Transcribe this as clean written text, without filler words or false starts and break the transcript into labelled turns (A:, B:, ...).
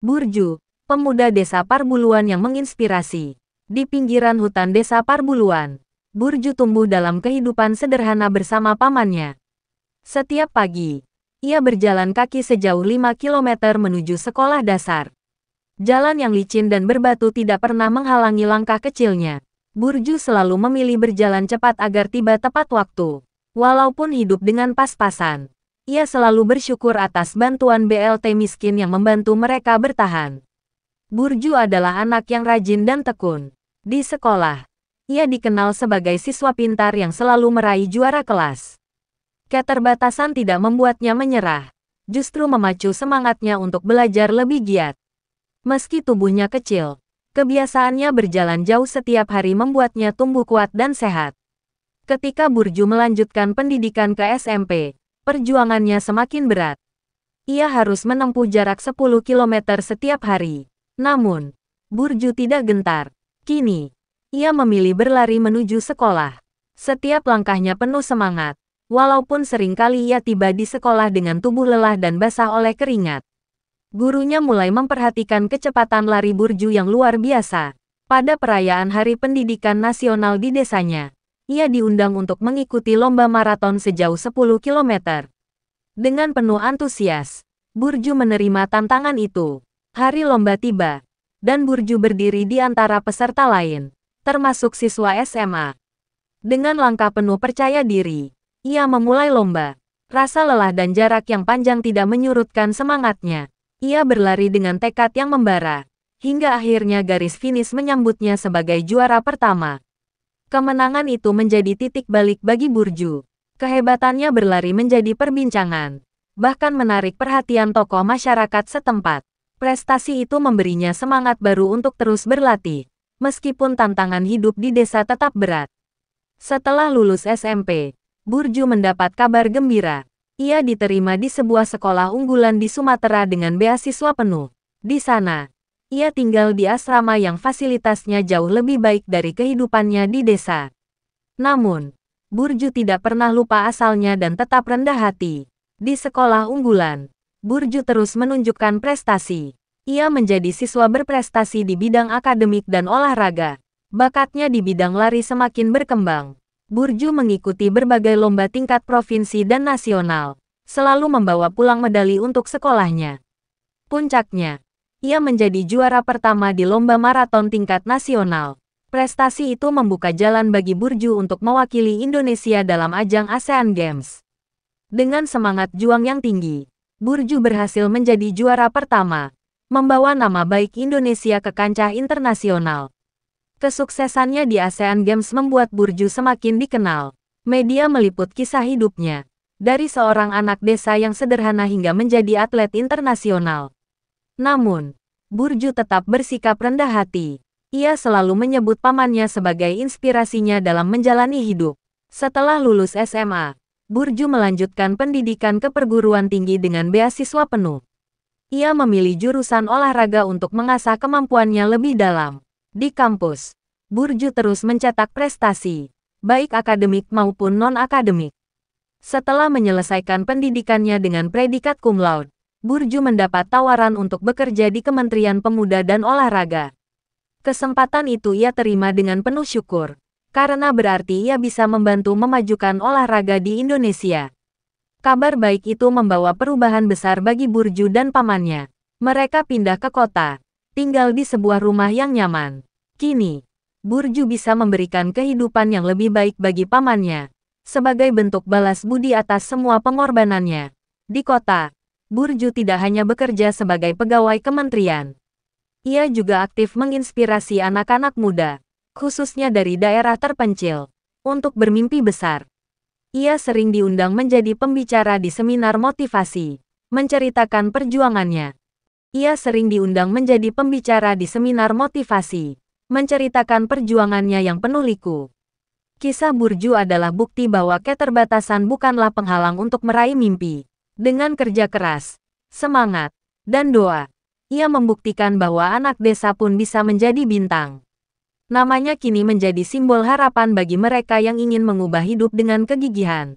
A: Burju, pemuda desa Parbuluan yang menginspirasi. Di pinggiran hutan desa Parbuluan, Burju tumbuh dalam kehidupan sederhana bersama pamannya. Setiap pagi, ia berjalan kaki sejauh 5 kilometer menuju sekolah dasar. Jalan yang licin dan berbatu tidak pernah menghalangi langkah kecilnya. Burju selalu memilih berjalan cepat agar tiba tepat waktu. Walaupun hidup dengan pas-pasan, ia selalu bersyukur atas bantuan BLT miskin yang membantu mereka bertahan. Burju adalah anak yang rajin dan tekun. Di sekolah, ia dikenal sebagai siswa pintar yang selalu meraih juara kelas. Keterbatasan tidak membuatnya menyerah, justru memacu semangatnya untuk belajar lebih giat. Meski tubuhnya kecil, kebiasaannya berjalan jauh setiap hari membuatnya tumbuh kuat dan sehat. Ketika Burju melanjutkan pendidikan ke SMP, perjuangannya semakin berat. Ia harus menempuh jarak 10 km setiap hari. Namun, Burju tidak gentar. Kini, ia memilih berlari menuju sekolah. Setiap langkahnya penuh semangat, walaupun seringkali ia tiba di sekolah dengan tubuh lelah dan basah oleh keringat. Gurunya mulai memperhatikan kecepatan lari Burju yang luar biasa. Pada perayaan Hari Pendidikan Nasional di desanya, ia diundang untuk mengikuti lomba maraton sejauh 10 km. Dengan penuh antusias, Burju menerima tantangan itu. Hari lomba tiba, dan Burju berdiri di antara peserta lain, termasuk siswa SMA. Dengan langkah penuh percaya diri, ia memulai lomba. Rasa lelah dan jarak yang panjang tidak menyurutkan semangatnya. Ia berlari dengan tekad yang membara, hingga akhirnya garis finish menyambutnya sebagai juara pertama. Kemenangan itu menjadi titik balik bagi Burju. Kehebatannya berlari menjadi perbincangan, bahkan menarik perhatian tokoh masyarakat setempat. Prestasi itu memberinya semangat baru untuk terus berlatih, meskipun tantangan hidup di desa tetap berat. Setelah lulus SMP, Burju mendapat kabar gembira. Ia diterima di sebuah sekolah unggulan di Sumatera dengan beasiswa penuh. Di sana, ia tinggal di asrama yang fasilitasnya jauh lebih baik dari kehidupannya di desa. Namun, Burju tidak pernah lupa asalnya dan tetap rendah hati. Di sekolah unggulan, Burju terus menunjukkan prestasi. Ia menjadi siswa berprestasi di bidang akademik dan olahraga. Bakatnya di bidang lari semakin berkembang. Burju mengikuti berbagai lomba tingkat provinsi dan nasional, selalu membawa pulang medali untuk sekolahnya. Puncaknya, ia menjadi juara pertama di lomba maraton tingkat nasional. Prestasi itu membuka jalan bagi Burju untuk mewakili Indonesia dalam ajang ASEAN Games. Dengan semangat juang yang tinggi, Burju berhasil menjadi juara pertama, membawa nama baik Indonesia ke kancah internasional. Kesuksesannya di ASEAN Games membuat Burju semakin dikenal. Media meliput kisah hidupnya, dari seorang anak desa yang sederhana hingga menjadi atlet internasional. Namun, Burju tetap bersikap rendah hati. Ia selalu menyebut pamannya sebagai inspirasinya dalam menjalani hidup. Setelah lulus SMA, Burju melanjutkan pendidikan ke perguruan tinggi dengan beasiswa penuh. Ia memilih jurusan olahraga untuk mengasah kemampuannya lebih dalam. Di kampus, Burju terus mencetak prestasi, baik akademik maupun non-akademik. Setelah menyelesaikan pendidikannya dengan predikat cum laude, Burju mendapat tawaran untuk bekerja di Kementerian Pemuda dan Olahraga. Kesempatan itu ia terima dengan penuh syukur, karena berarti ia bisa membantu memajukan olahraga di Indonesia. Kabar baik itu membawa perubahan besar bagi Burju dan pamannya. Mereka pindah ke kota, tinggal di sebuah rumah yang nyaman. Kini, Burju bisa memberikan kehidupan yang lebih baik bagi pamannya, sebagai bentuk balas budi atas semua pengorbanannya. Di kota, Burju tidak hanya bekerja sebagai pegawai kementerian. Ia juga aktif menginspirasi anak-anak muda, khususnya dari daerah terpencil, untuk bermimpi besar. Ia sering diundang menjadi pembicara di seminar motivasi, menceritakan perjuangannya. Ia sering diundang menjadi pembicara di seminar motivasi, menceritakan perjuangannya yang penuh liku. Kisah Burju adalah bukti bahwa keterbatasan bukanlah penghalang untuk meraih mimpi. Dengan kerja keras, semangat, dan doa, ia membuktikan bahwa anak desa pun bisa menjadi bintang. Namanya kini menjadi simbol harapan bagi mereka yang ingin mengubah hidup dengan kegigihan.